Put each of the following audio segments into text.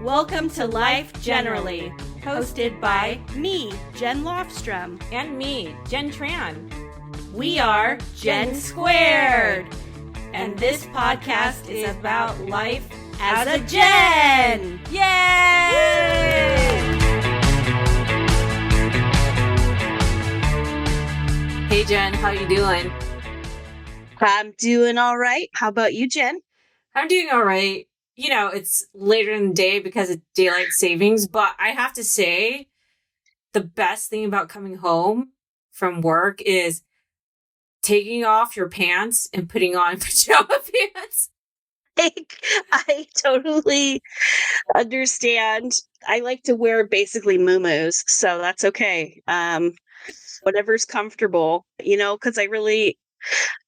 Welcome to Life Jenerally, hosted by me, Jen Lofstrom. And me, Jen Tran. We are JenSquared, and this podcast is about life as a Jen! Yay! Hey Jen, how you doing? I'm doing all right. How about you, Jen? I'm doing all right. You know, it's later in the day because of daylight savings, but I have to say the best thing about coming home from work is taking off your pants and putting on pajama pants. I totally understand. I like to wear basically muumuus, so that's okay. Whatever's comfortable, because I really,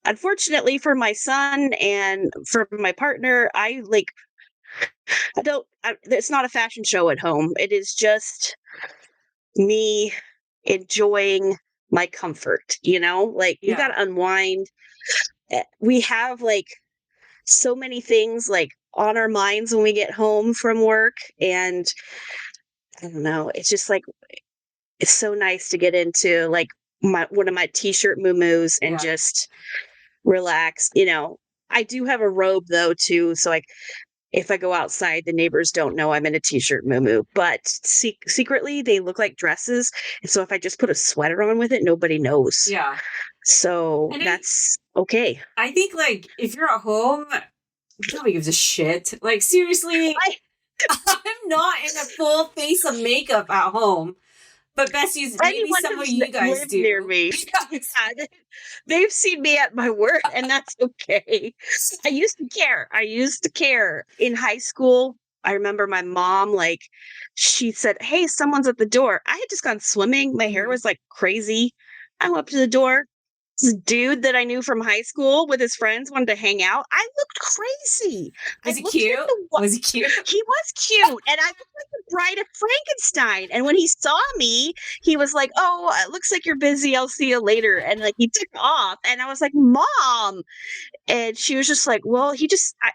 unfortunately for my son and for my partner, it's not a fashion show at home. It is just me enjoying my comfort, you got to unwind. We have so many things on our minds when we get home from work. And I don't know, it's just it's so nice to get into one of my t-shirt muumuus and just relax. I do have a robe though too. So if I go outside, the neighbors don't know I'm in a t-shirt muumuu, but secretly they look like dresses. And so if I just put a sweater on with it, nobody knows. Yeah. So that's okay. I think if you're at home, nobody gives a shit. Seriously, I'm not in a full face of makeup at home. But besties, maybe some of you guys do. Near me. Yeah, they've seen me at my work, and that's okay. I used to care. In high school, I remember my mom, she said, "Hey, someone's at the door." I had just gone swimming. My hair was crazy. I went up to the door. This dude that I knew from high school with his friends wanted to hang out. I looked crazy. Was he cute? Was he cute? He was cute. And I looked like the Bride of Frankenstein. And when he saw me, he was like, "Oh, it looks like you're busy. I'll see you later." And he took off. And I was like, "Mom." And she was just like, "Well,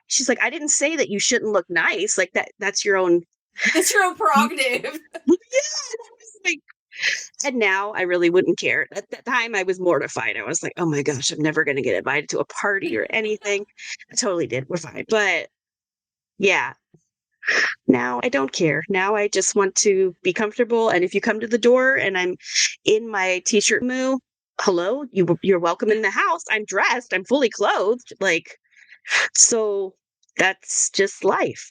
she's like, I didn't say that you shouldn't look nice. That's your own. It's your own prerogative." Yeah. And I was and now I really wouldn't care. At that time, I was mortified. I was like, "Oh my gosh, I'm never going to get invited to a party or anything." I totally did. We're fine. But yeah, now I don't care. Now I just want to be comfortable. And if you come to the door and I'm in my t-shirt moo, hello, you're welcome in the house. I'm dressed. I'm fully clothed. So that's just life.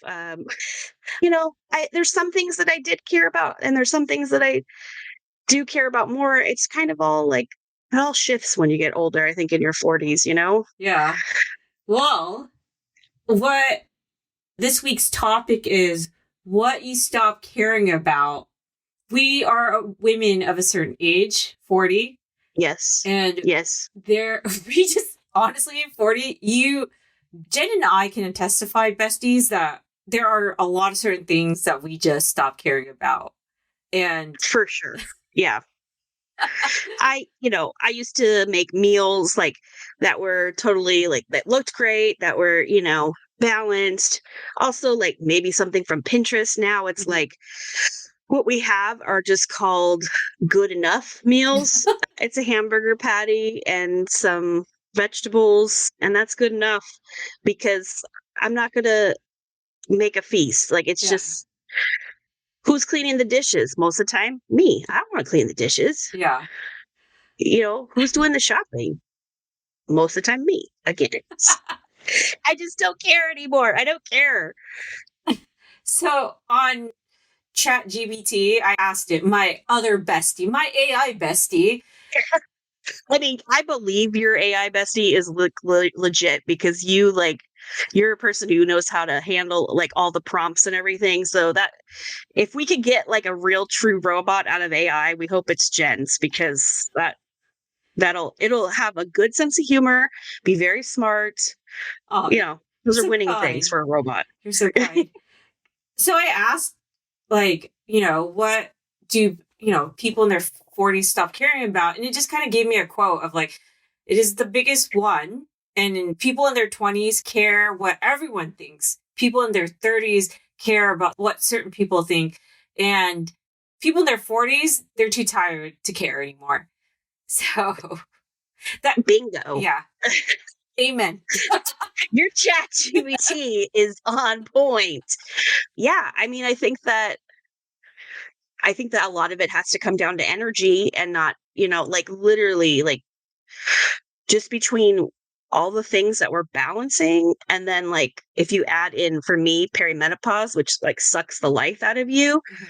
There's some things that I did care about, and there's some things that I do care about more. It's kind of all it all shifts when you get older, I think, in your 40s, Yeah. Well, what this week's topic is what you stop caring about. We are women of a certain age, 40. Yes. And yes, we just, honestly, 40, Jen and I can testify, besties, that there are a lot of certain things that we just stop caring about. And for sure. Yeah. I used to make meals that were totally that looked great, that were, balanced. Also maybe something from Pinterest. Now it's what we have are just called good enough meals. It's a hamburger patty and some vegetables, and that's good enough because I'm not going to make a feast. It's just, who's cleaning the dishes? Most of the time, me. I don't want to clean the dishes. Yeah. Who's doing the shopping? Most of the time, me. Again, I just don't care anymore. I don't care. So on ChatGPT, I asked it, my other bestie, my AI bestie. I mean, I believe your AI bestie is legit because you're a person who knows how to handle all the prompts and everything. So that if we could get a real true robot out of AI, we hope it's Jen's, because it'll have a good sense of humor, be very smart. Oh, those are winning things for a robot. You're so kind. So I asked, what do people in their 40s stop caring about? And it just kind of gave me a quote of it is the biggest one. And people in their 20s care what everyone thinks. People in their 30s care about what certain people think. And people in their 40s, they're too tired to care anymore. So that bingo. Yeah. Amen. Your ChatGPT is on point. Yeah, I mean, I think that a lot of it has to come down to energy and not, like literally like just between all the things that we're balancing. And then like, if you add in, for me, perimenopause, which like sucks the life out of you. Mhm.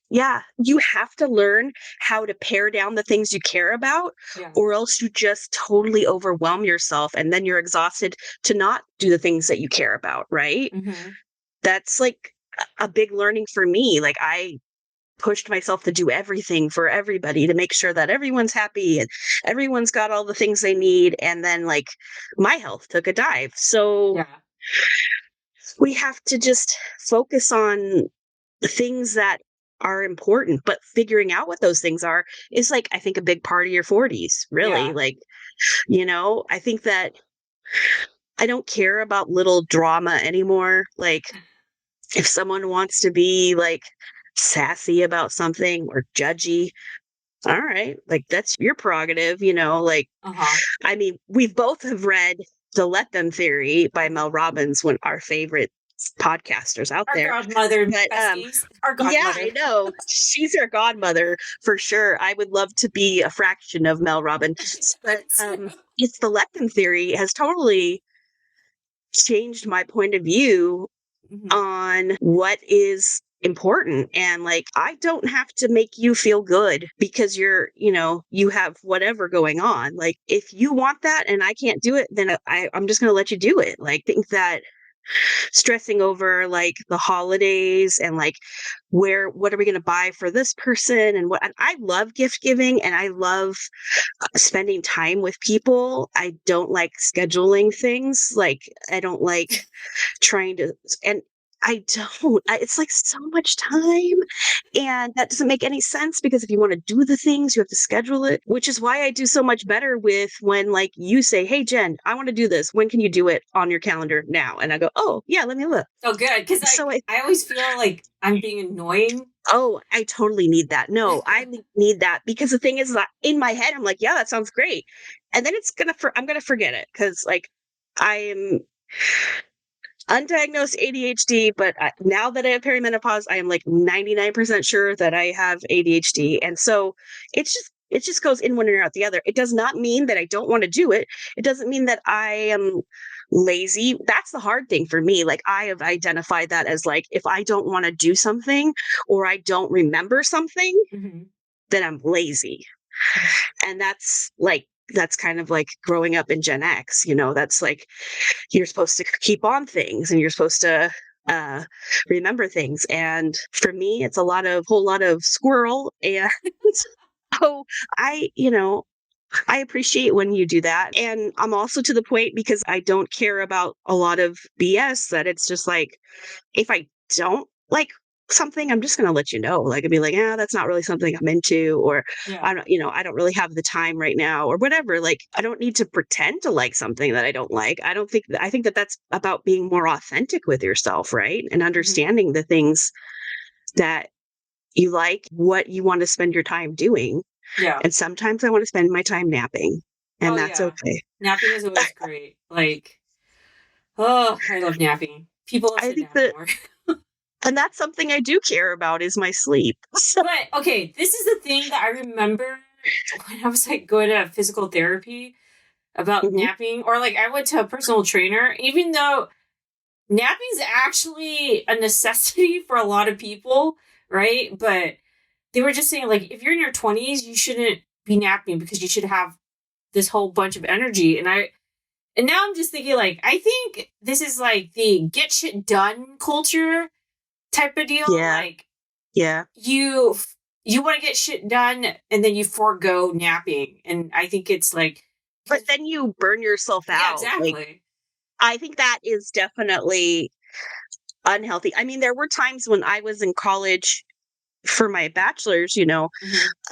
Yeah, you have to learn how to pare down the things you care about, Yeah. or else you just totally overwhelm yourself and then you're exhausted to not do the things that you care about, right? Mhm. That's like a big learning for me. Like I pushed myself to do everything for everybody to make sure that everyone's happy and everyone's got all the things they need. And then like my health took a dive. So Yeah. we have to just focus on things that are important, but figuring out what those things are is like, I think a big part of your 40s, really. Yeah. Like, I think that I don't care about little drama anymore. Like, if someone wants to be like sassy about something or judgy, all right, like that's your prerogative, like, Uh-huh. I mean, we've both have read The Let Them Theory by Mel Robbins, one of our favorite podcasters out Our there. godmother But besties. Our yeah, godmother. I know. She's our godmother for sure. I would love to be a fraction of Mel Robbins. But it's The Let Them Theory has totally changed my point of view Mhm. on what is important. And like, I don't have to make you feel good because you have whatever going on. Like, if you want that and I can't do it, then I'm just going to let you do it. Like, think that stressing over like the holidays and like what are we going to buy for this person and I love gift giving and I love spending time with people. I don't like scheduling things. Like, I don't like trying to, and it's like so much time. And that doesn't make any sense because if you want to do the things, you have to schedule it, which is why I do so much better with when like you say, hey, Jen, I want to do this. When can you do it on your calendar now? And I go, oh, yeah, let me look. Oh, good. Because So I always feel like I'm being annoying. Oh, I totally need that. No, I need that because the thing is that in my head, I'm like, yeah, that sounds great. And then I'm going to forget it because like I am undiagnosed ADHD, but now that I have perimenopause, I am like 99% sure that I have ADHD. And so it just goes in one ear out the other. It does not mean that I don't want to do it. It doesn't mean that I am lazy. That's the hard thing for me. Like, I have identified that as like, if I don't want to do something or I don't remember something, Mm-hmm. then I'm lazy. And that's kind of like growing up in Gen X, that's like, you're supposed to keep on things and you're supposed to remember things. And for me, it's whole lot of squirrel. And so I appreciate when you do that. And I'm also to the point because I don't care about a lot of BS that it's just like, if I don't like something, I'm just going to let you know. Like, I'd be like, that's not really something I'm into, or Yeah. I don't really have the time right now or whatever. Like, I don't need to pretend to like something that I don't like. I think that that's about being more authentic with yourself. Right. And understanding the things that you like, what you want to spend your time doing. Yeah. And sometimes I want to spend my time napping, and that's okay. Napping is always great. Like, oh, I love napping. People I should think nap more. and that's something I do care about is my sleep. But okay, this is the thing that I remember when I was like going to physical therapy about napping, or like I went to a personal trainer, even though napping is actually a necessity for a lot of people, right? But they were just saying, like, if you're in your 20s, you shouldn't be napping because you should have this whole bunch of energy. And now I'm just thinking, like, I think this is like the get shit done culture type of deal. Yeah. Like, yeah, you want to get shit done and then you forego napping. And I think it's like, but then you burn yourself out. Yeah, exactly. Like, I think that is definitely unhealthy. I mean, there were times when I was in college for my bachelor's, when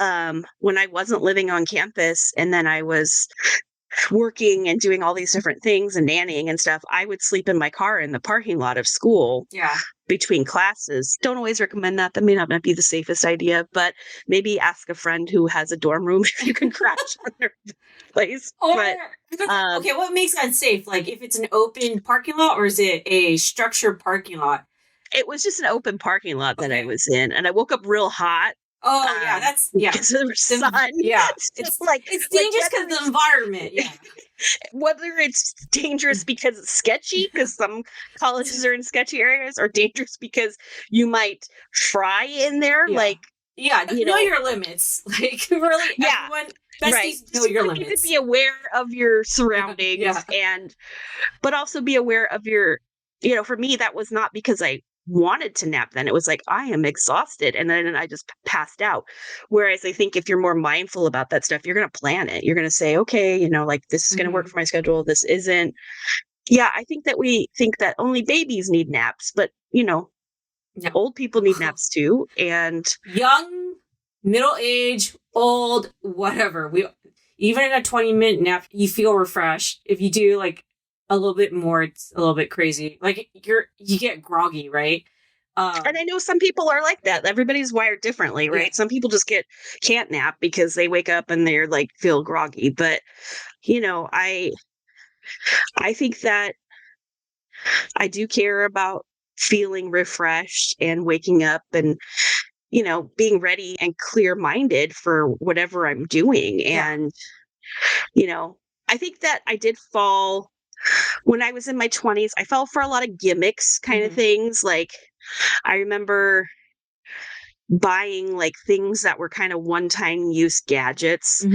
I wasn't living on campus, and then I was working and doing all these different things and nannying and stuff, I would sleep in my car in the parking lot of school between classes. Don't always recommend that. That may not be the safest idea, but maybe ask a friend who has a dorm room if you can crash on their place. Or, But, okay, what makes that safe? Like if it's an open parking lot or is it a structured parking lot? it was just an open parking lot that I was in, and I woke up real hot. Oh, yeah, that's, because of the sun. Yeah, So, it's dangerous because of the environment. Yeah. Whether it's dangerous because it's sketchy, because some colleges are in sketchy areas, or dangerous because you might fry in there. Like, know your limits. Like, really, everyone, besties, know your limits. You could be aware of your surroundings, but also be aware of your, for me, that was not because I wanted to nap then. It was like, I am exhausted. And then I just passed out. Whereas I think if you're more mindful about that stuff, you're going to plan it. You're going to say, okay, like this is going to work for my schedule. This isn't. Yeah, I think that we think that only babies need naps, but old people need naps too. And young, middle age, old, whatever. Even in a 20-minute nap, you feel refreshed. If you do like a little bit more, it's a little bit crazy. Like you get groggy, right? And I know some people are like that. Everybody's wired differently, right? Yeah. Some people just can't nap because they wake up and they're like feel groggy. But I think that I do care about feeling refreshed and waking up and being ready and clear-minded for whatever I'm doing. And I think that I did fall. When I was in my 20s, I fell for a lot of gimmicks kind of things. Like, I remember buying like things that were kind of one-time use gadgets.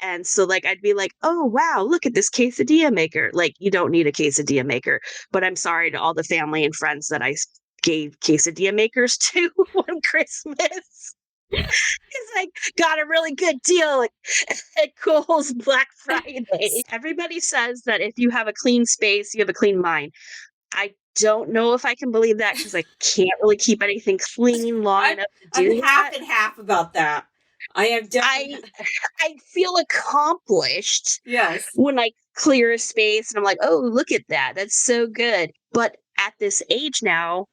And so like, I'd be like, oh, wow, look at this quesadilla maker. Like, you don't need a quesadilla maker, but I'm sorry to all the family and friends that I gave quesadilla makers to one Christmas. Because I got a really good deal at Kohl's Black Friday. Everybody says that if you have a clean space, you have a clean mind. I don't know if I can believe that because I can't really keep anything clean long enough to do I'm half and half about that. I am definitely. I feel accomplished. Yes. When I clear a space and I'm like, oh, look at that. That's so good. But at this age now,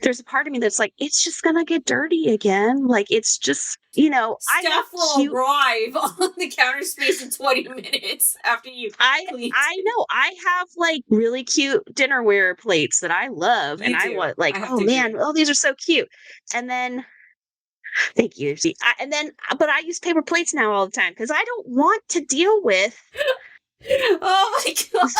there's a part of me that's like, it's just gonna get dirty again. Like, it's just, stuff will arrive on the counter space in 20 minutes after you clean. I know. I have like really cute dinnerware plates that I love, and I want like, oh man, these are so cute. And then, thank you. But I use paper plates now all the time because I don't want to deal with. Oh my god.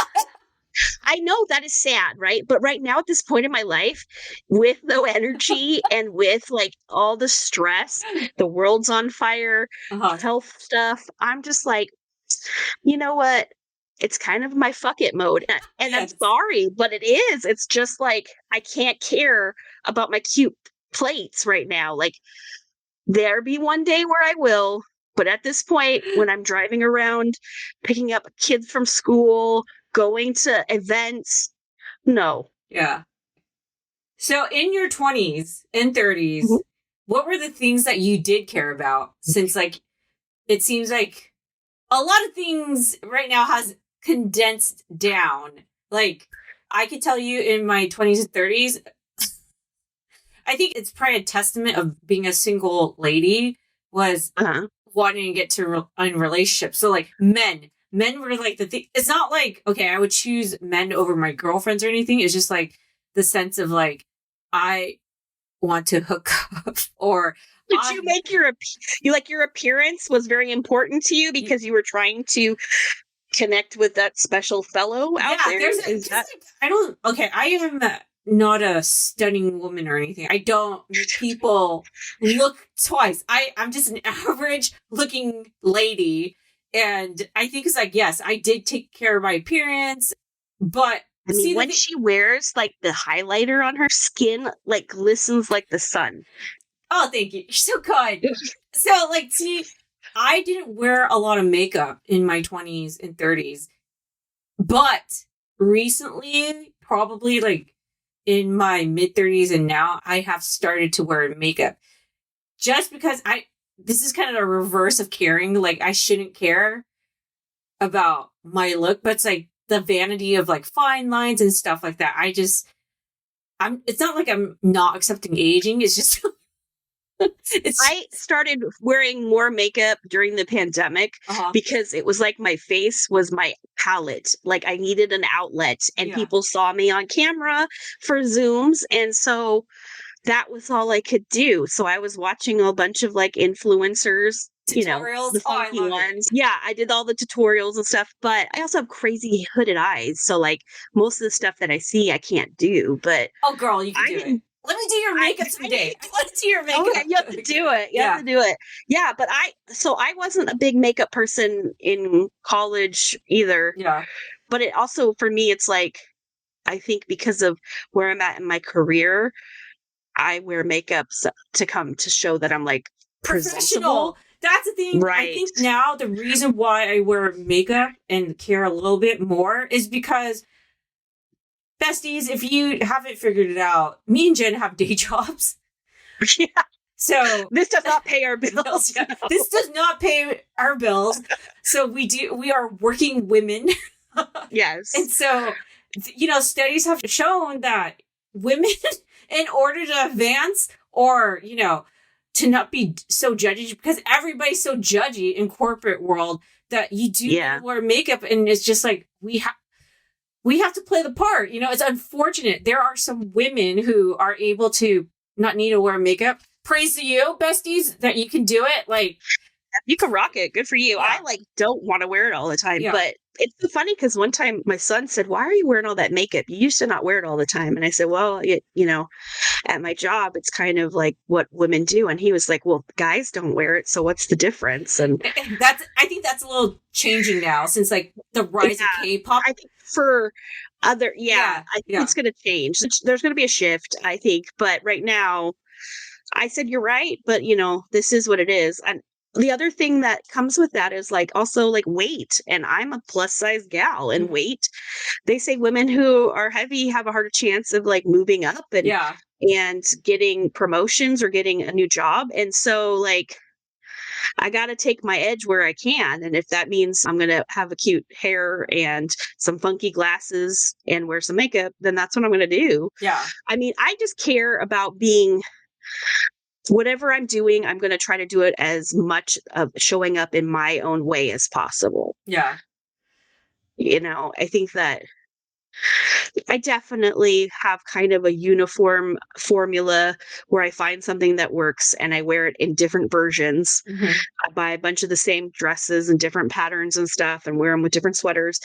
I know that is sad, right? But right now at this point in my life, with no energy and with like all the stress, the world's on fire, health stuff, I'm just like, you know what? It's kind of my fuck it mode. And I'm sorry, but it is. It's just like, I can't care about my cute plates right now. Like, there be one day where I will. But at this point, when I'm driving around, picking up kids from school, going to events, no. Yeah. So in your 20s and 30s, what were the things that you did care about? Since like, it seems like a lot of things right now has condensed down. Like, I could tell you in my 20s and 30s, I think it's probably a testament of being a single lady was wanting to get to in relationships. So like men were like the thing. It's not like, okay, I would choose men over my girlfriends or anything. It's just like the sense of like, I want to hook up. Or did you make your appearance was very important to you because you were trying to connect with that special fellow out there? I am not a stunning woman or anything. I don't make people look twice. I'm just an average looking lady. And I think it's like, yes, I did take care of my appearance, but I mean, when she wears like the highlighter on her skin, like glistens like the sun. Oh, thank you. You're so good. So like, see, I didn't wear a lot of makeup in my 20s and 30s, but recently, probably like in my mid 30s and now, I have started to wear makeup just because this is kind of a reverse of caring. Like, I shouldn't care about my look, but it's like the vanity of like fine lines and stuff like that. It's not like I'm not accepting aging. It's just, I started wearing more makeup during the pandemic because it was like my face was my palette. Like I needed an outlet, and people saw me on camera for Zooms. And so that was all I could do. So I was watching a bunch of like influencers, tutorials, the funky ones. Yeah, I did all the tutorials and stuff, but I also have crazy hooded eyes. So like most of the stuff that I see, I can't do. But oh, girl, you can do it. Let me do your makeup someday. I want to do your makeup. Okay, you have to do it. You have to do it. Yeah, but I wasn't a big makeup person in college either. Yeah. But it also, for me, it's like, I think because of where I'm at in my career, I wear makeup to show that I'm like professional. That's the thing. Right. I think now the reason why I wear makeup and care a little bit more is because, besties, if you haven't figured it out, me and Jen have day jobs. Yeah. So this does not pay our bills. Yeah. No. This does not pay our bills. So we are working women. Yes. And so, studies have shown that women, in order to advance or, to not be so judgy, because everybody's so judgy in corporate world, that you do wear makeup, and it's just like, we have to play the part. It's unfortunate. There are some women who are able to not need to wear makeup. Praise to you, besties, that you can do it. Like, you can rock it. Good for you. Yeah. I don't want to wear it all the time, but it's so funny because one time my son said, "Why are you wearing all that makeup? You used to not wear it all the time." And I said, "Well, at my job, it's kind of like what women do." And he was like, "Well, guys don't wear it, so what's the difference?" And I think that's a little changing now since like the rise of K-pop. I think for other, I think it's going to change. There's going to be a shift, I think. But right now, I said, you're right, but this is what it is. And the other thing that comes with that is like also like weight. And I'm a plus size gal, and weight. They say women who are heavy have a harder chance of like moving up and getting promotions or getting a new job. And so like, I got to take my edge where I can. And if that means I'm going to have a cute hair and some funky glasses and wear some makeup, then that's what I'm going to do. Yeah. I mean, I just care about being, whatever I'm doing, I'm going to try to do it as much of showing up in my own way as possible. Yeah. I think that I definitely have kind of a uniform formula where I find something that works and I wear it in different versions. Mm-hmm. I buy a bunch of the same dresses and different patterns and stuff and wear them with different sweaters.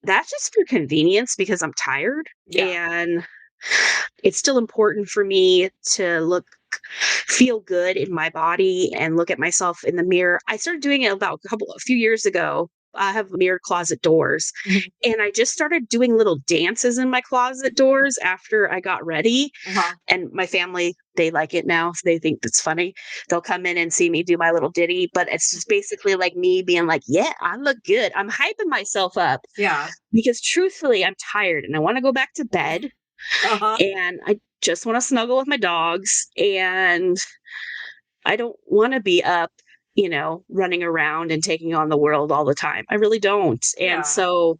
That's just for convenience because I'm tired. Yeah. And it's still important for me to feel good in my body and look at myself in the mirror. I started doing it about a few years ago. I have mirrored closet doors, and I just started doing little dances in my closet doors after I got ready. And my family, they like it now. So they think it's funny. They'll come in and see me do my little ditty, but it's just basically like me being like, yeah, I look good. I'm hyping myself up. Yeah. Because truthfully, I'm tired and I want to go back to bed. And I just want to snuggle with my dogs, and I don't want to be up, running around and taking on the world all the time. I really don't. And so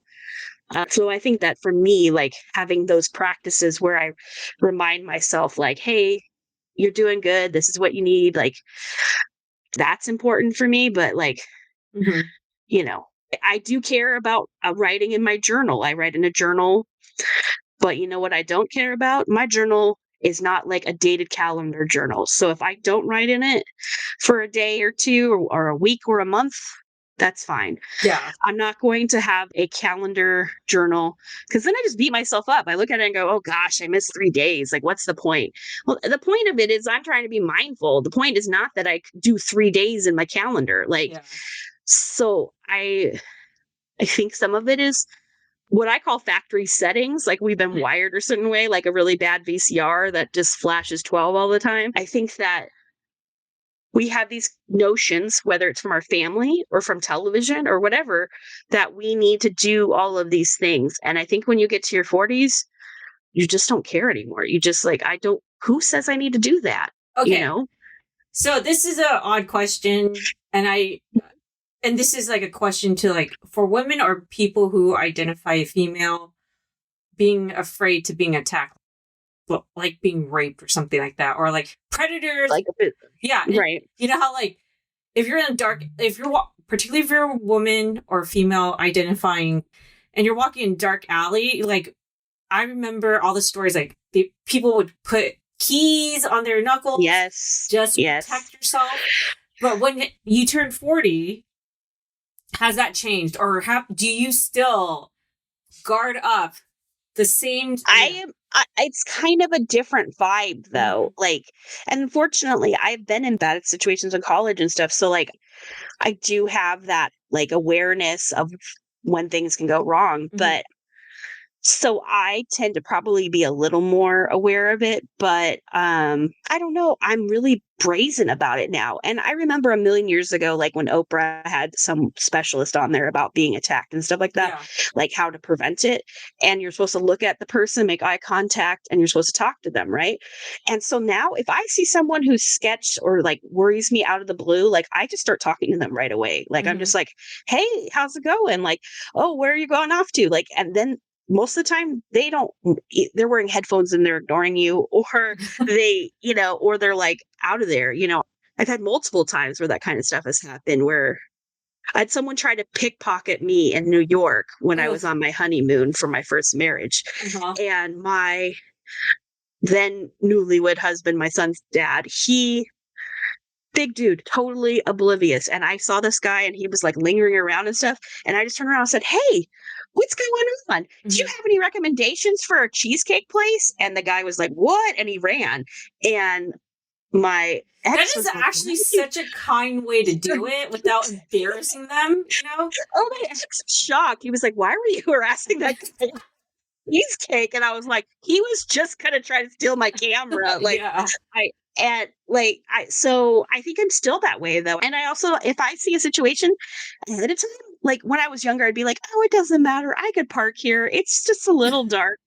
I think that for me, like having those practices where I remind myself like, hey, you're doing good. This is what you need. Like, that's important for me. But like, I do care about writing in my journal. I write in a journal. But you know what I don't care about? My journal is not like a dated calendar journal. So if I don't write in it for a day or two or a week or a month, that's fine. Yeah. I'm not going to have a calendar journal because then I just beat myself up. I look at it and go, oh gosh, I missed 3 days. Like, what's the point? Well, the point of it is I'm trying to be mindful. The point is not that I do 3 days in my calendar. So I think some of it is what I call factory settings, like we've been wired a certain way, like a really bad VCR that just flashes 12 all the time. I think that we have these notions, whether it's from our family or from television or whatever, that we need to do all of these things. And I think when you get to your 40s, you just don't care anymore. You just like, who says I need to do that? Okay. So this is an odd question, and and this is like a question to like for women or people who identify female, being afraid to being attacked, like being raped or something like that, or like predators. Like a bit, yeah, right. You know how like if you're in a dark, particularly if you're a woman or female identifying, and you're walking in dark alley, like I remember all the stories like people would put keys on their knuckles, just to protect yourself. But when you turn 40, has that changed, or do you still guard up the same? It's kind of a different vibe though. Like, and unfortunately, I've been in bad situations in college and stuff. So like, I do have that like awareness of when things can go wrong, but so I tend to probably be a little more aware of it, but I don't know. I'm really brazen about it now. And I remember a million years ago, like when Oprah had some specialist on there about being attacked and stuff like that, like how to prevent it. And you're supposed to look at the person, make eye contact, and you're supposed to talk to them, right? And so now if I see someone who's sketched or like worries me out of the blue, like I just start talking to them right away. Like I'm just like, hey, how's it going? Like, oh, where are you going off to? Like, and then most of the time they're wearing headphones and they're ignoring you, or they, or they're like out of there. I've had multiple times where that kind of stuff has happened, where I had someone try to pickpocket me in New York when I was on my honeymoon for my first marriage. And my then newlywed husband, my son's dad, big dude, totally oblivious. And I saw this guy and he was like lingering around and stuff. And I just turned around and said, hey, what's going on? Do you have any recommendations for a cheesecake place? And the guy was like, what? And he ran. And my ex that is was like, actually such a kind way to do it without embarrassing them, Oh, my ex was shocked. He was like, why were you harassing that guy? Cheesecake? And I was like, he was just gonna try to steal my camera. Like so I think I'm still that way though. And I also, if I see a situation ahead of time, like when I was younger, I'd be like, oh, it doesn't matter. I could park here. It's just a little dark.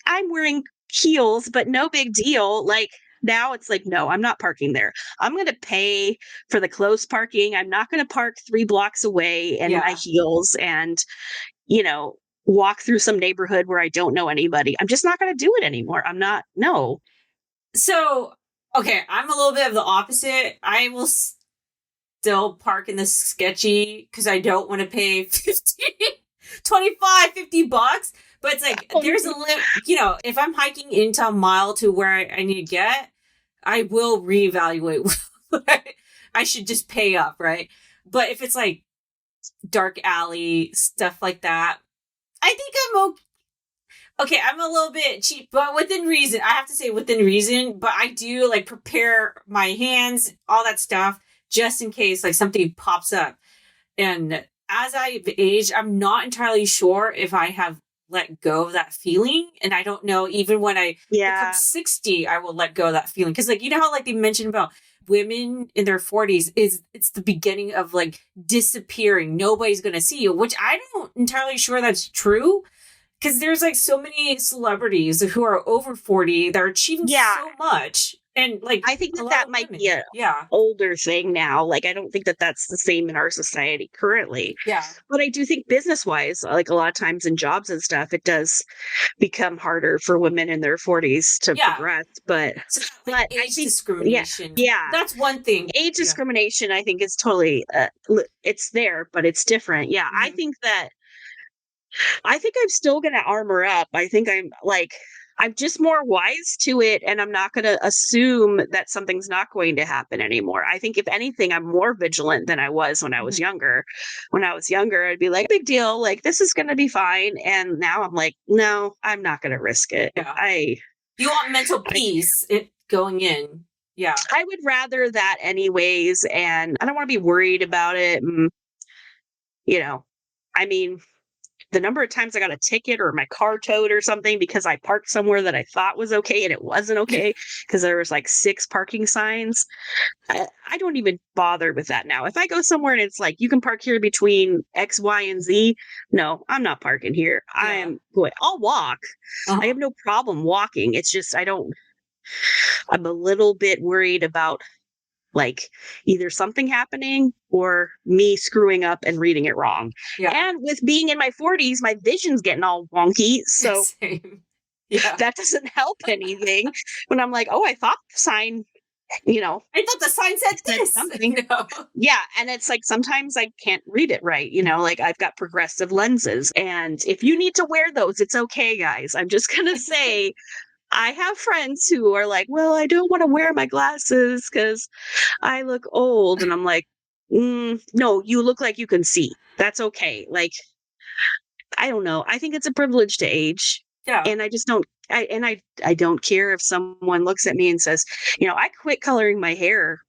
I'm wearing heels, but no big deal. Like now it's like, no, I'm not parking there. I'm going to pay for the close parking. I'm not going to park 3 blocks away in my heels and, walk through some neighborhood where I don't know anybody. I'm just not going to do it anymore. I'm not. No. So, okay, I'm a little bit of the opposite. I will still park in the sketchy because I don't want to pay 25, 50 bucks. But it's like, there's a limit, if I'm hiking into a mile to where I need to get, I will reevaluate what I should just pay up, right? But if it's like dark alley, stuff like that, I think I'm okay. Okay, I'm a little bit cheap, but within reason. I have to say within reason, but I do like prepare my hands, all that stuff, just in case like something pops up. And as I've aged, I'm not entirely sure if I have let go of that feeling. And I don't know, even when I become 60, I will let go of that feeling. Because like, how like they mentioned about women in their 40s it's the beginning of like disappearing. Nobody's going to see you, which I don't entirely sure that's true. Because there's like so many celebrities who are over 40 that are achieving so much. And like, I think that might be a older thing now. Like, I don't think that that's the same in our society currently. Yeah. But I do think business wise, like a lot of times in jobs and stuff, it does become harder for women in their 40s to progress. But, like age I think discrimination. That's one thing. Age discrimination, I think, is totally, it's there, but it's different. Yeah. I think I'm still going to armor up. I think I'm just more wise to it, and I'm not going to assume that something's not going to happen anymore. I think if anything, I'm more vigilant than I was when I was younger. When I was younger, I'd be like, big deal, like this is going to be fine. And now I'm like, no, I'm not going to risk it. Yeah. You want mental peace going in. Yeah. I would rather that anyways. And I don't want to be worried about it. And, I mean, the number of times I got a ticket or my car towed or something because I parked somewhere that I thought was okay and it wasn't okay because there was like 6 parking signs. I don't even bother with that now. If I go somewhere and it's like, you can park here between X, Y, and Z. No, I'm not parking here. I'll walk. I have no problem walking. It's just, I'm a little bit worried about like either something happening or me screwing up and reading it wrong. Yeah. And with being in my 40s, my vision's getting all wonky. So Same. Yeah. that doesn't help anything when I'm like, oh, I thought the sign, I thought the sign said this. something. No. Yeah. And it's like sometimes I can't read it right. Like I've got progressive lenses. And if you need to wear those, it's okay, guys. I'm just going to say, I have friends who are like, well, I don't want to wear my glasses because I look old. And I'm like, no, you look like you can see. That's okay. Like, I don't know. I think it's a privilege to age. Yeah. And I just don't, I don't care if someone looks at me and says, I quit coloring my hair.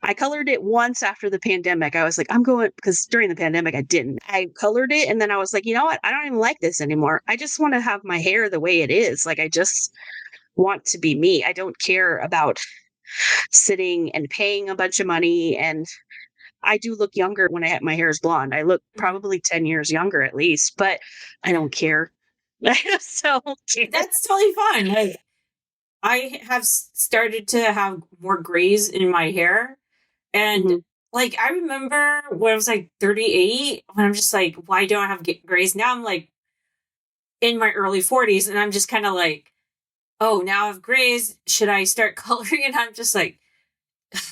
I colored it once after the pandemic. I was like, because during the pandemic, I didn't. I colored it. And then I was like, you know what? I don't even like this anymore. I just want to have my hair the way it is. Like, I just want to be me. I don't care about sitting and paying a bunch of money. And I do look younger when my hair is blonde. I look probably 10 years younger at least, but I don't care. So that's totally fine. Like, I have started to have more grays in my hair. And like, I remember when I was like 38, when I'm just like, why don't I have grays? Now I'm like in my early 40s and I'm just kind of like, oh, now I have grays. Should I start coloring? And I'm just like,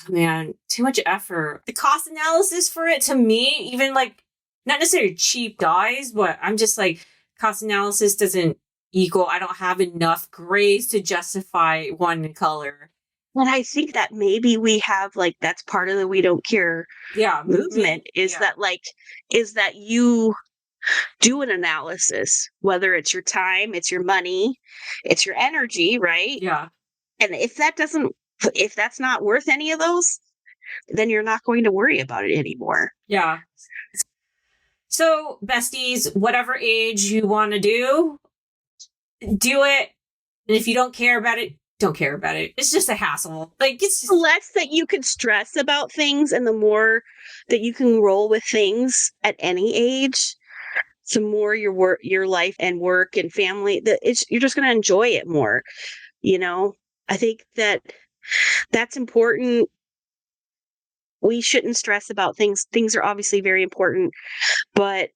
man, too much effort. The cost analysis for it, to me, even like, not necessarily cheap dyes, but I'm just like, cost analysis doesn't equal, I don't have enough grays to justify one color. And I think that maybe we have like, that's part of the we don't care movement is that you do an analysis, whether it's your time, it's your money, it's your energy, right? Yeah. And if that's not worth any of those, then you're not going to worry about it anymore. Yeah. So, besties, whatever age you want to do it. And if you don't care about it, don't care about it. It's just a hassle. Like, it's just... the less that you can stress about things and the more that you can roll with things at any age, the more your life and work and family, you're just going to enjoy it more. I think that's important. We shouldn't stress about things. Things are obviously very important, but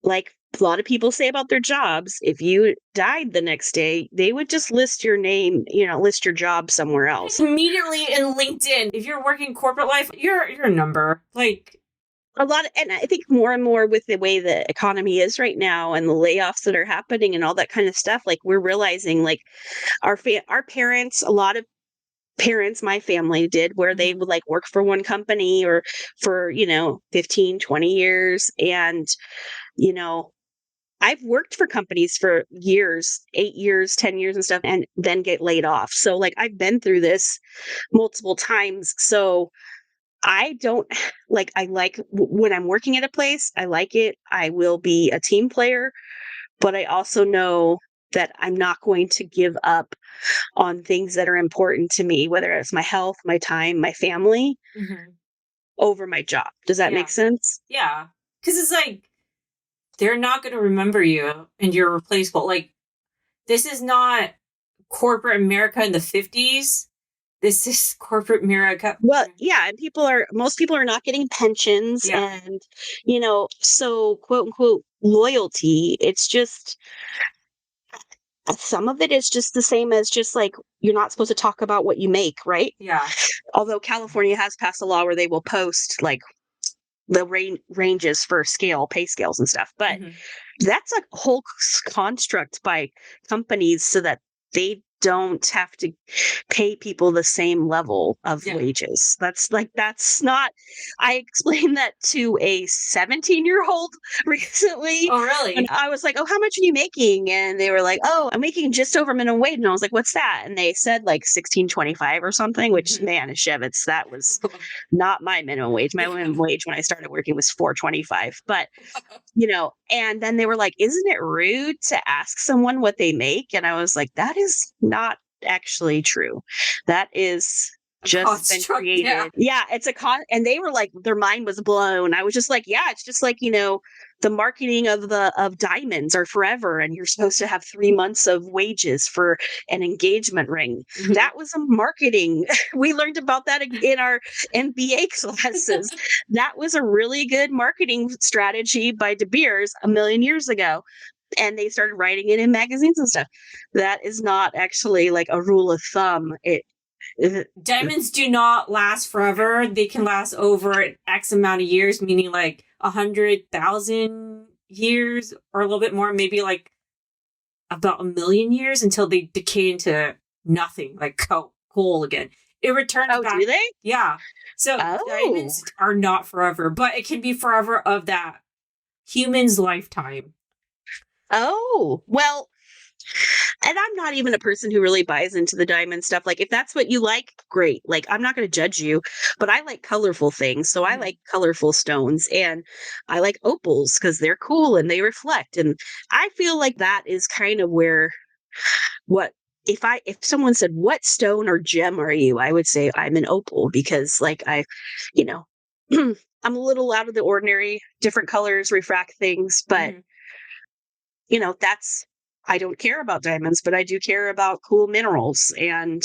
like a lot of people say about their jobs, if you died the next day, they would just list your name, list your job somewhere else. Immediately in LinkedIn, if you're working corporate life, you're a number. Like, and I think more and more with the way the economy is right now and the layoffs that are happening and all that kind of stuff, like we're realizing like our parents, a lot of parents, my family did, where they would like work for one company or for 15, 20 years. And I've worked for companies for years, 8 years, 10 years and stuff, and then get laid off. So like I've been through this multiple times. So I don't when I'm working at a place, I like it. I will be a team player, but I also know that I'm not going to give up on things that are important to me, whether it's my health, my time, my family, over my job. Does that make sense? Yeah. Because it's like, they're not going to remember you and you're replaceable. Like, this is not corporate America in the 50s. This is corporate America. Well, yeah. And most people are not getting pensions and, so quote unquote loyalty. It's just, some of it is just the same as just like, you're not supposed to talk about what you make, right? Yeah. Although California has passed a law where they will post like the ranges for pay scales and stuff. But that's a whole construct by companies so that they don't have to pay people the same level of wages. That's not, I explained that to a 17-year-old recently. Oh, really? And I was like, oh, how much are you making? And they were like, oh, I'm making just over minimum wage. And I was like, what's that? And they said like $16.25 or something, which man, Shevitz, that was not my minimum wage. My minimum wage when I started working was $4.25. But and then they were like, isn't it rude to ask someone what they make? And I was like, that is not actually true. That is just been construct, created. Yeah, it's and they were like, their mind was blown. I was just like, yeah, it's just like, the marketing of diamonds are forever, and you're supposed to have 3 months of wages for an engagement ring. Mhm. That was a marketing. We learned about that in our MBA classes. That was a really good marketing strategy by De Beers a million years ago. And they started writing it in magazines and stuff. That is not actually like a rule of thumb. Diamonds do not last forever. They can last over X amount of years, meaning like 100,000 years or a little bit more, maybe like about 1,000,000 years until they decay into nothing, like coal again. It returns back. Do they? Yeah. So diamonds are not forever, but it can be forever of that human's lifetime. Oh, well, and I'm not even a person who really buys into the diamond stuff. Like, if that's what you like, great. Like, I'm not going to judge you, but I like colorful things. So I like colorful stones, and I like opals because they're cool and they reflect. And I feel like that is kind of where if someone said, what stone or gem are you? I would say I'm an opal, because like you know, I'm a little out of the ordinary, different colors refract things, but I don't care about diamonds, but I do care about cool minerals. And,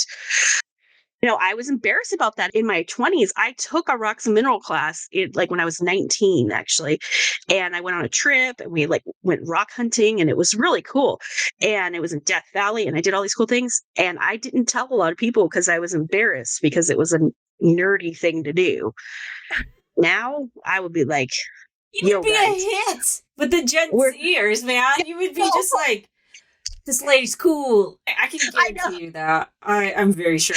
I was embarrassed about that in my 20s. I took a rocks and mineral class when I was 19, actually. And I went on a trip, and we went rock hunting, and it was really cool. And it was in Death Valley, and I did all these cool things. And I didn't tell a lot of people because I was embarrassed, because it was a nerdy thing to do. Now I would be like, you would be a hit with the Gen Zers, man. You would be just like, this lady's cool. I can guarantee you that. I'm very sure.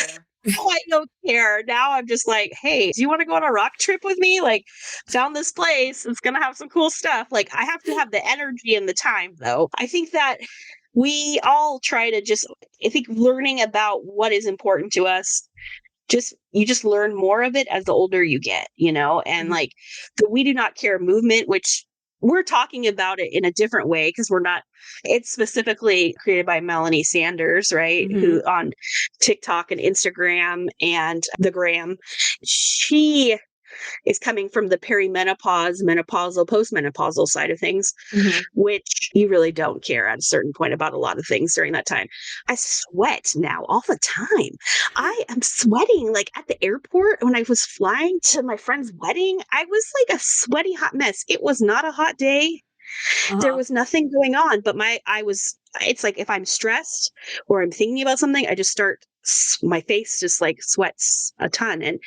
Oh, I don't care. Now I'm just like, hey, do you want to go on a rock trip with me? Like, found this place. It's going to have some cool stuff. Like, I have to have the energy and the time, though. I think that we all try to I think learning about what is important to us, you just learn more of it as the older you get, and like the we do not care movement, which we're talking about it in a different way, because it's specifically created by Melanie Sanders, right? Who on TikTok and Instagram and the gram, she is coming from the perimenopause, menopausal, postmenopausal side of things, which you really don't care at a certain point about a lot of things during that time. I sweat now all the time. I am sweating like at the airport when I was flying to my friend's wedding. I was like a sweaty hot mess. It was not a hot day. There was nothing going on, but it's like if I'm stressed or I'm thinking about something, I just my face just like sweats a ton.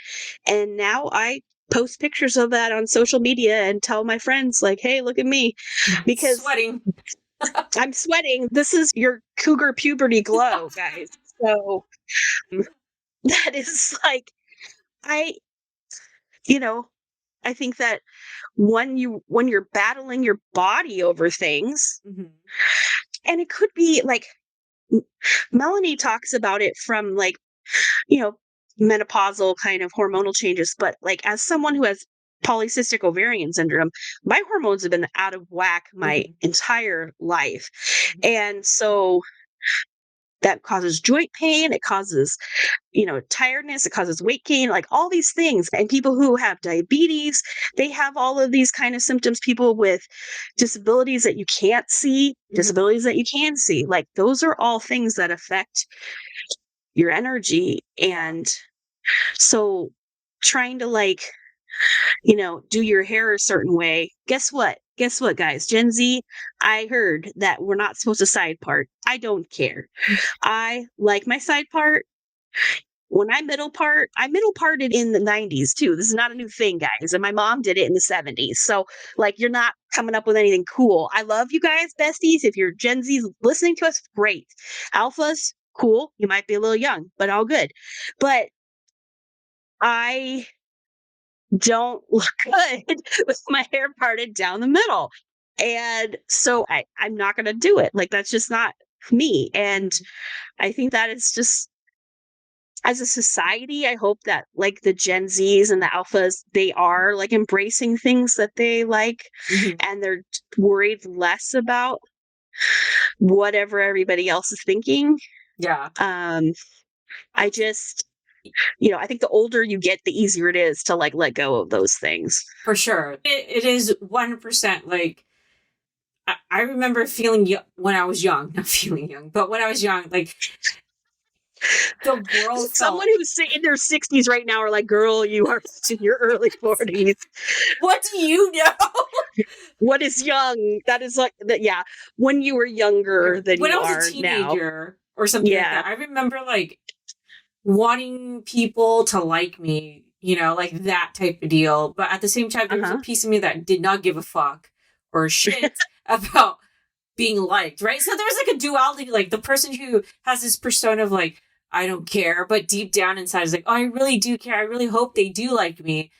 And now I post pictures of that on social media and tell my friends, like, hey, look at me, because sweating. I'm sweating. This is your cougar puberty glow, guys. So that is like, I think that when you're battling your body over things, and it could be like, Melanie talks about it from like, menopausal kind of hormonal changes, but like as someone who has polycystic ovarian syndrome, my hormones have been out of whack my entire life. And so that causes joint pain, it causes, tiredness, it causes weight gain, like all these things. And people who have diabetes, they have all of these kind of symptoms. People with disabilities that you can't see, disabilities that you can see, like those are all things that affect your energy. And so trying to do your hair a certain way. Guess what, guys? Gen Z, I heard that we're not supposed to side part. I don't care. I like my side part. When I middle parted in the 90s too. This is not a new thing, guys. And my mom did it in the 70s. So like, you're not coming up with anything cool. I love you guys, besties. If you're Gen Z listening to us, great. Alphas, cool. You might be a little young, but all good. But I don't look good with my hair parted down the middle. And so I'm not going to do it. Like, that's just not me. And I think that it's just, as a society, I hope that like the Gen Zs and the alphas, they are like embracing things that they like, and they're worried less about whatever everybody else is thinking. Yeah. I just, I think the older you get, the easier it is to like let go of those things. For sure. It is 100% like, I remember feeling when I was young, not feeling young, but when I was young, like the world Someone who's in their 60s right now are like, girl, you are in your early 40s. What do you know? What is young? That is like that. Yeah, when you were younger than when you I was are a teenager or something like Yeah. that. I remember like wanting people to like me, like that type of deal. But at the same time, there was a piece of me that did not give a fuck or shit about being liked, right? So there was like a duality, like the person who has this persona of like, I don't care, but deep down inside is like, oh, I really do care. I really hope they do like me.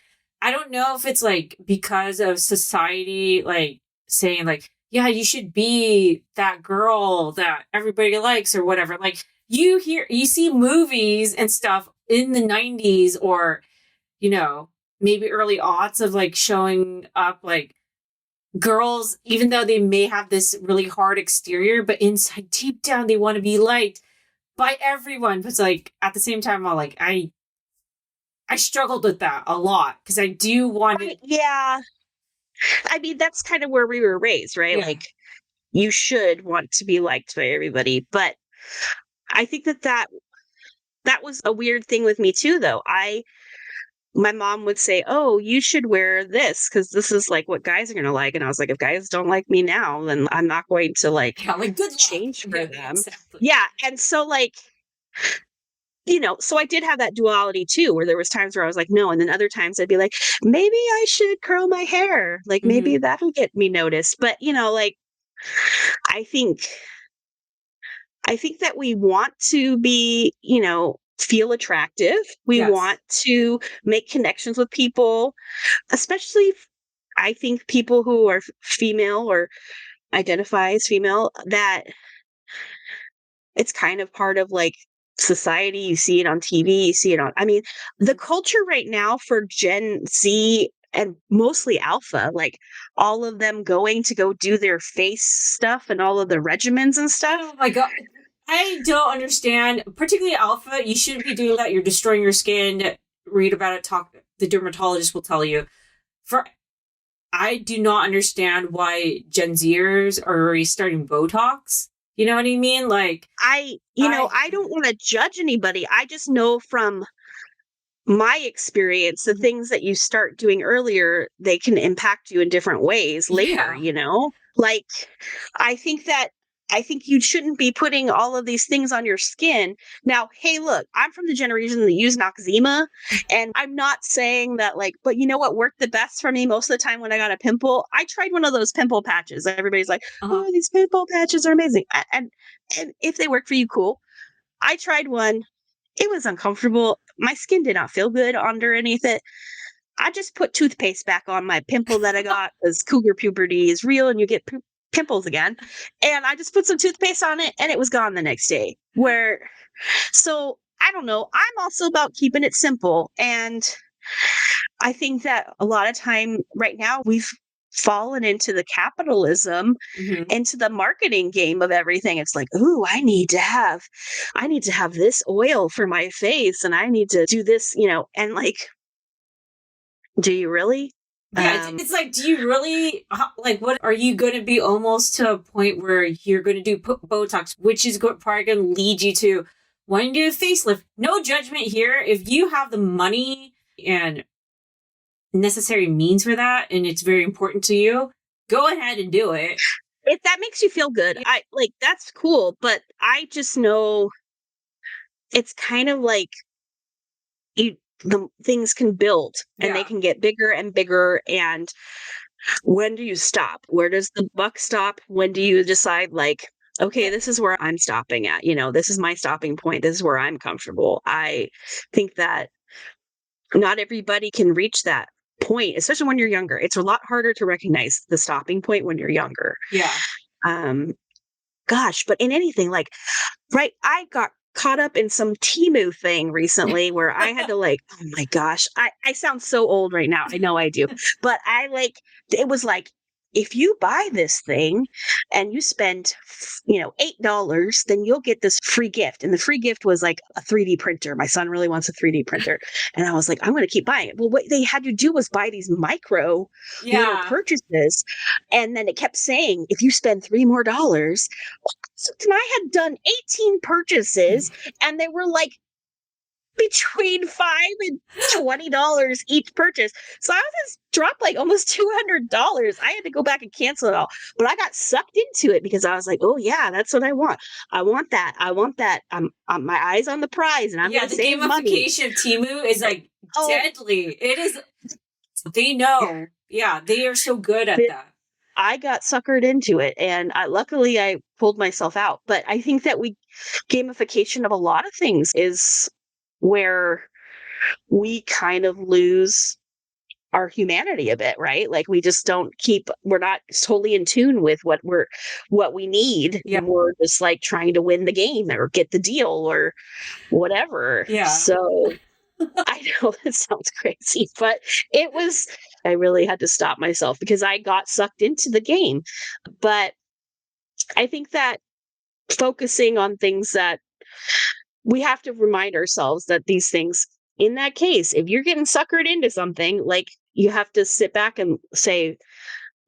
I don't know if it's like because of society, like saying like, yeah, you should be that girl that everybody likes or whatever. Like you see movies and stuff in the 90s or, maybe early aughts of like showing up like girls, even though they may have this really hard exterior, but inside deep down, they want to be liked by everyone. But it's like at the same time, I struggled with that a lot because I do want to. Yeah. I mean, that's kind of where we were raised, right? Yeah. Like, you should want to be liked by everybody. But I think that was a weird thing with me too, though. My mom would say, oh, you should wear this because this is like what guys are going to like. And I was like, if guys don't like me now, then I'm not going to like good change for them. Exactly. Yeah. And so like, so I did have that duality too, where there was times where I was like, no. And then other times I'd be like, maybe I should curl my hair. Like maybe that'll get me noticed. But, like, I think that we want to be, feel attractive. We want to make connections with people, especially I think people who are female or identify as female, that it's kind of part of like society. You see it on TV, you see it on, I mean, the culture right now for Gen Z and mostly Alpha, like all of them going to go do their face stuff and all of the regimens and stuff. Oh my God. I don't understand, particularly Alpha. You shouldn't be doing that. You're destroying your skin. Read about it. The dermatologist will tell you. I do not understand why Gen Zers are already starting Botox. You know what I mean? Like, I don't want to judge anybody. I just know from my experience, the things that you start doing earlier, they can impact you in different ways later, Like, I think you shouldn't be putting all of these things on your skin. Now, hey, look, I'm from the generation that used Noxzema, and I'm not saying that like, but you know what worked the best for me most of the time when I got a pimple? I tried one of those pimple patches. Everybody's like, oh, these pimple patches are amazing. And if they work for you, cool. I tried one. It was uncomfortable. My skin did not feel good underneath it. I just put toothpaste back on my pimple that I got because cougar puberty is real and you get pimples again. And I just put some toothpaste on it and it was gone the next day. So I don't know. I'm also about keeping it simple. And I think that a lot of time right now we've fallen into the capitalism, into the marketing game of everything. It's like, ooh, I need to have this oil for my face and I need to do this, and like, do you really? Yeah, it's like, do you really, like, what are you going to be almost to a point where you're going to do Botox, which is probably going to lead you to wanting to do a facelift? No judgment here. If you have the money and necessary means for that, and it's very important to you, go ahead and do it. If that makes you feel good, that's cool. But I just know it's kind of like the things can build and they can get bigger and bigger. And when do you stop? Where does the buck stop? When do you decide like, okay, this is where I'm stopping at, this is my stopping point. This is where I'm comfortable. I think that not everybody can reach that point, especially when you're younger. It's a lot harder to recognize the stopping point when you're younger. Yeah. Gosh, but in anything, like, right, I got caught up in some Temu thing recently where I had to like, oh my gosh, I sound so old right now. I know I do. But it was like if you buy this thing and you spend, $8, then you'll get this free gift. And the free gift was like a 3D printer. My son really wants a 3D printer. And I was like, I'm going to keep buying it. Well, what they had to do was buy these micro little Yeah. purchases. And then it kept saying, if you spend $3 more. So then I had done 18 purchases and they were like between $5 and $20 each purchase. So I was just dropped like almost $200. I had to go back and cancel it all. But I got sucked into it because I was like, oh yeah, that's what I want. I want that. I want that. I'm my eyes on the prize and I'm Yeah, gonna the save money. gamification of Temu is like Oh. deadly. It is. They know. Yeah, they are so good at that. I got suckered into it, and luckily I pulled myself out. But I think that gamification of a lot of things is where we kind of lose our humanity a bit, right? Like we just we're not totally in tune with what we need. Yeah. We're just like trying to win the game or get the deal or whatever. Yeah. So I know it sounds crazy, but I really had to stop myself because I got sucked into the game. But I think that focusing on things that we have to remind ourselves that these things, in that case, if you're getting suckered into something, like you have to sit back and say,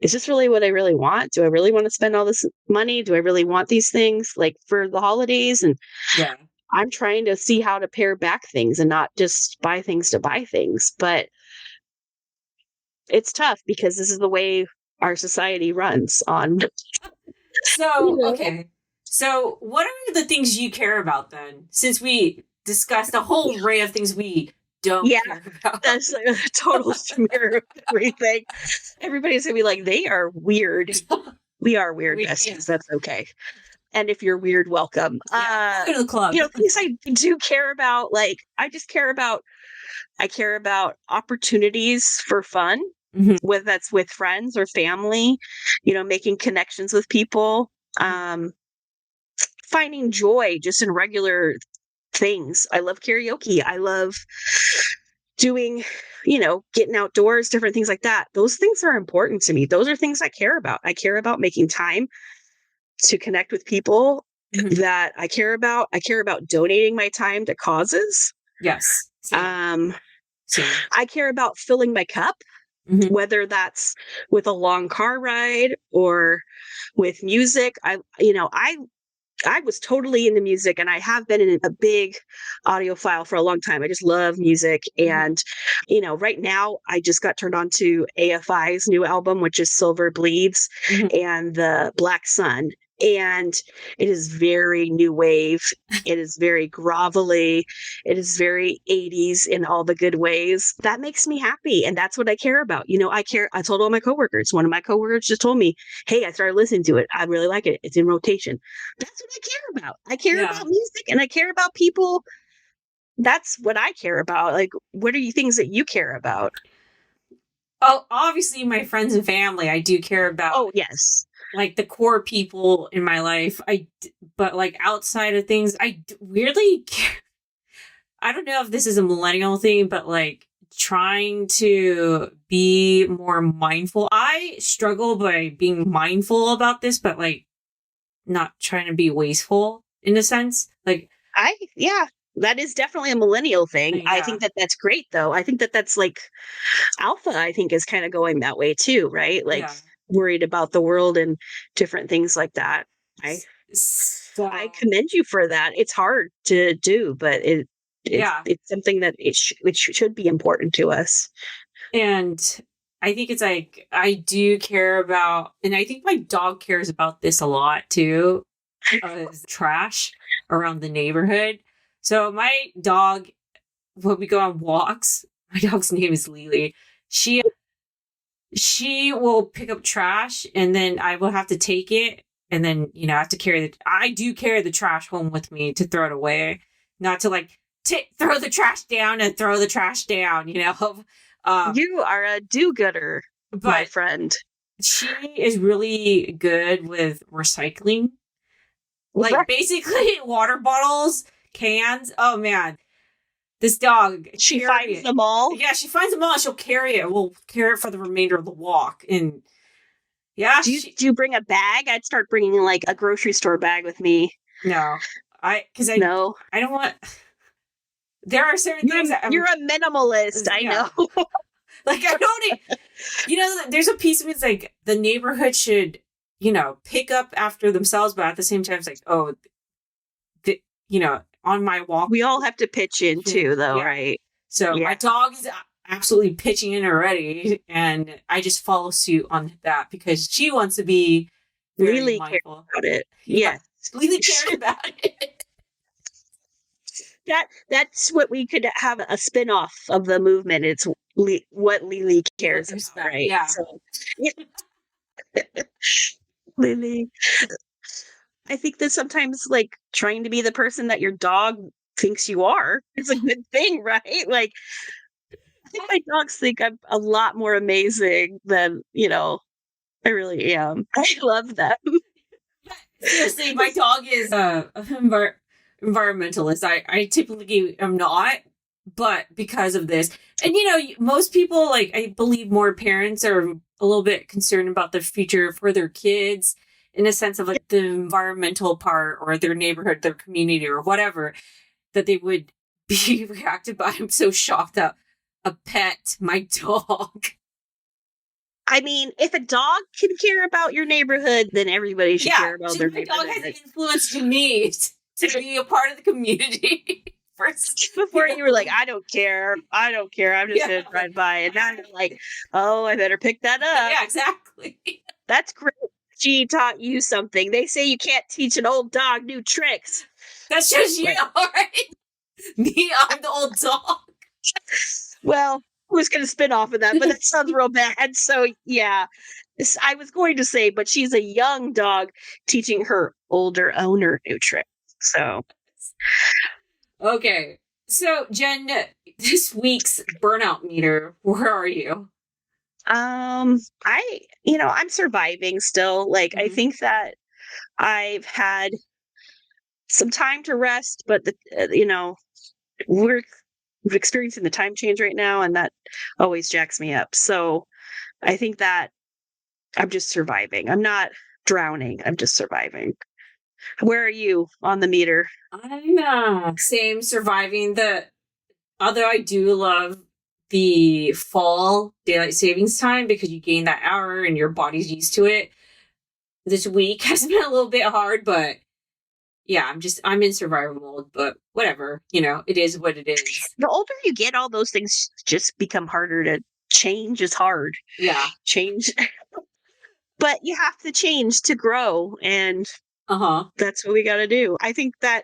is this really what I really want? Do I really want to spend all this money? Do I really want these things like for the holidays? And yeah. I'm trying to see how to pare back things and not just buy things to buy things. But it's tough because this is the way our society runs on. So, okay. So what are the things you care about then? Since we discussed a whole array of things we don't care about. That's like a total smear of everything. Everybody's going to be like, they are weird. We are weird besties. That's okay. And if you're weird, welcome. Go to the club. Things I do care about, like I care about opportunities for fun, whether that's with friends or family, making connections with people, finding joy just in regular things. I love karaoke. I love doing, getting outdoors, different things like that. Those things are important to me. Those are things I care about. I care about making time to connect with people that I care about. I care about donating my time to causes. Yes. Same. I care about filling my cup, whether that's with a long car ride or with music. I was totally into music and I have been a big audiophile for a long time. I just love music. And, right now I just got turned on to AFI's new album, which is Silver Bleeds and the Black Sun. And it is very new wave. It is very grovelly. It is very 80s in all the good ways. That makes me happy. And that's what I care about. I told all my coworkers. One of my coworkers just told me, hey, I started listening to it. I really like it. It's in rotation. That's what I care about. I care about music and I care about people. That's what I care about. Like, what are things that you care about? Oh, obviously my friends and family, I do care about. Oh, yes. Like the core people in my life. But like outside of things, I weirdly care. I don't know if this is a millennial thing, but like trying to be more mindful. I struggle by being mindful about this, but like not trying to be wasteful in a sense. Like, that is definitely a millennial thing. Yeah. I think that's great though. I think that's like alpha, I think is kind of going that way too, right? Like worried about the world and different things like that. I commend you for that. It's hard to do, but it's something that it should be important to us. And I think it's like, I do care about, and I think my dog cares about this a lot too, trash around the neighborhood. So my dog, when we go on walks, my dog's name is Lily. She will pick up trash and then I will have to take it. And then, I have to I do carry the trash home with me to throw it away. Not to like, throw the trash down and throw the trash down, You are a do-gooder, my friend. She is really good with recycling. Like basically water bottles, cans. Oh man. This dog. She finds them all? Yeah, she finds them all. She'll carry it. We'll carry it for the remainder of the walk. And Yeah. Do you bring a bag? I'd start bringing like a grocery store bag with me. No. No. I don't want. There are certain things that You're a minimalist. I know. Like, I don't. There's a piece of me that's like the neighborhood should, pick up after themselves, but at the same time, it's like, oh, on my walk, We all have to pitch in too, though, Yeah. right? So my dog is absolutely pitching in already, and I just follow suit on that because she wants to be very Really mindful about it. Yeah. Lily cares about it. That's what we could have a spin-off of the movement. It's what Lily cares about, right? Yeah. So, Lily. I think that sometimes, like, trying to be the person that your dog thinks you are is a good thing, right? Like, I think my dogs think I'm a lot more amazing than, I really am. I love them. Seriously, my dog is environmentalist. I typically am not, but because of this, and most people, like, I believe more parents are a little bit concerned about the future for their kids in a sense of like the environmental part or their neighborhood, their community, or whatever, that they would be reacted by. I'm so shocked that a pet, my dog. I mean, if a dog can care about your neighborhood, then everybody should care about their neighborhood. My dog has influenced me to be a part of the community. First, before you were like, I don't care. I'm just gonna drive by. And now you're like, oh, I better pick that up. Yeah, exactly. That's great. She taught you something. They say you can't teach an old dog new tricks. That's just you, all right? Me, I'm the old dog. Well, I was going to spin off of that, but that sounds real bad. So, yeah. I was going to say, but she's a young dog teaching her older owner new tricks. So. Okay. So, Jen, this week's burnout meter, where are you? I'm surviving still. Like, I think that I've had some time to rest, but we're experiencing the time change right now, and that always jacks me up. So I think that I'm just surviving. I'm not drowning. I'm just surviving. Where are you on the meter? I'm same surviving. Although I do love the fall daylight savings time because you gain that hour and your body's used to it. This week has been a little bit hard, but yeah, I'm in survival mode, but whatever, it is what it is. The older you get, all those things just become harder to change. Is hard. Yeah. Change. But you have to change to grow, and that's what we got to do. I think that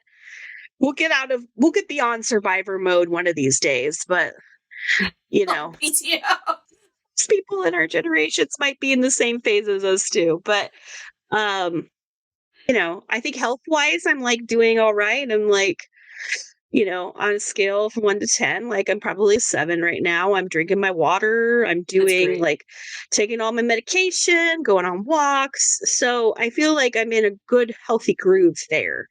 we'll get beyond survivor mode one of these days, but people in our generations might be in the same phase as us too. But I think health wise, I'm like doing all right. I'm like, on a scale from 1 to 10, like I'm probably a 7 right now. I'm drinking my water. I'm doing like taking all my medication, going on walks. So I feel like I'm in a good, healthy groove there.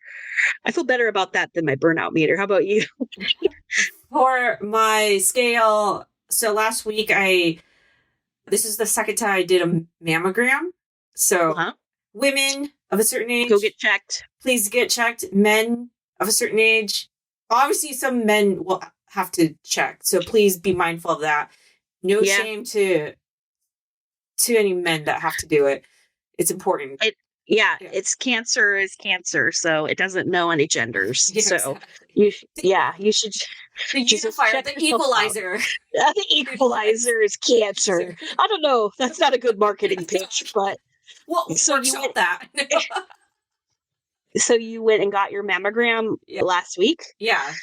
I feel better about that than my burnout meter. How about you? For my scale, so last week this is the second time I did a mammogram. So women of a certain age, go get checked. Please get checked. Men of a certain age, obviously some men will have to check. So please be mindful of that. No shame to any men that have to do it. It's important. It's cancer is cancer, so it doesn't know any genders. Yeah, so exactly. you should the unifier, the equalizer. The equalizer is cancer. I don't know. That's not a good marketing pitch, but so you want that. So you went and got your mammogram last week? Yeah,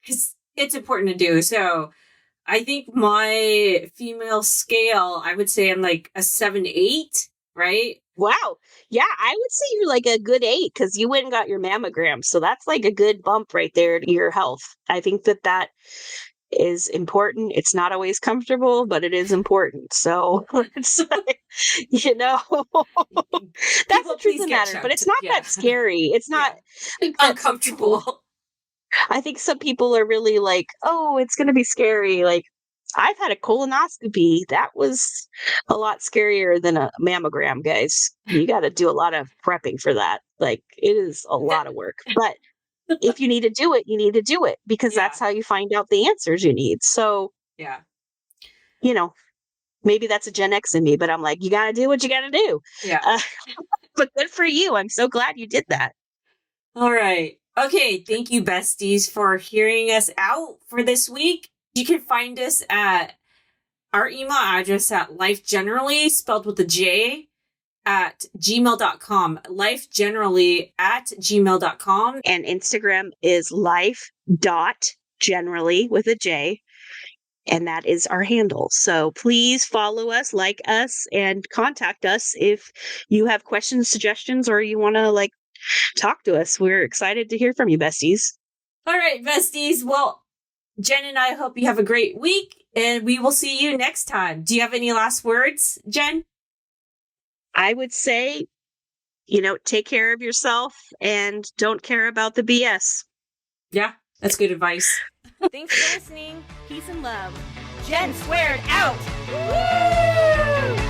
because it's important to do. So I think my female scale, I would say I'm like a 7-8, right? Wow. Yeah, I would say you're like a good 8 because you went and got your mammogram. So that's like a good bump right there to your health. I think that is important. It's not always comfortable, but it is important. So it's like, that's the truth of the matter. But it's not that scary. It's not uncomfortable. I think some people are really like, oh, it's going to be scary. Like, I've had a colonoscopy. That was a lot scarier than a mammogram, guys. You got to do a lot of prepping for that. Like, it is a lot of work. But if you need to do it, you need to do it because that's how you find out the answers you need. So, you know, maybe that's a Gen X in me, but I'm like, you got to do what you got to do. Yeah. But good for you. I'm so glad you did that. All right. Okay. Thank you, besties, for hearing us out for this week. You can find us at our email address at Life Jenerally, spelled with a J, at gmail.com. Lifejenerally at gmail.com. And Instagram is life.generally with a J. And that is our handle. So please follow us, like us, and contact us if you have questions, suggestions, or you want to talk to us. We're excited to hear from you, besties. All right, besties. Well, Jen and I hope you have a great week, and we will see you next time. Do you have any last words, Jen? I would say, take care of yourself and don't care about the BS. Yeah, that's good advice. Thanks for listening. Peace and love. JenSquared out. Woo!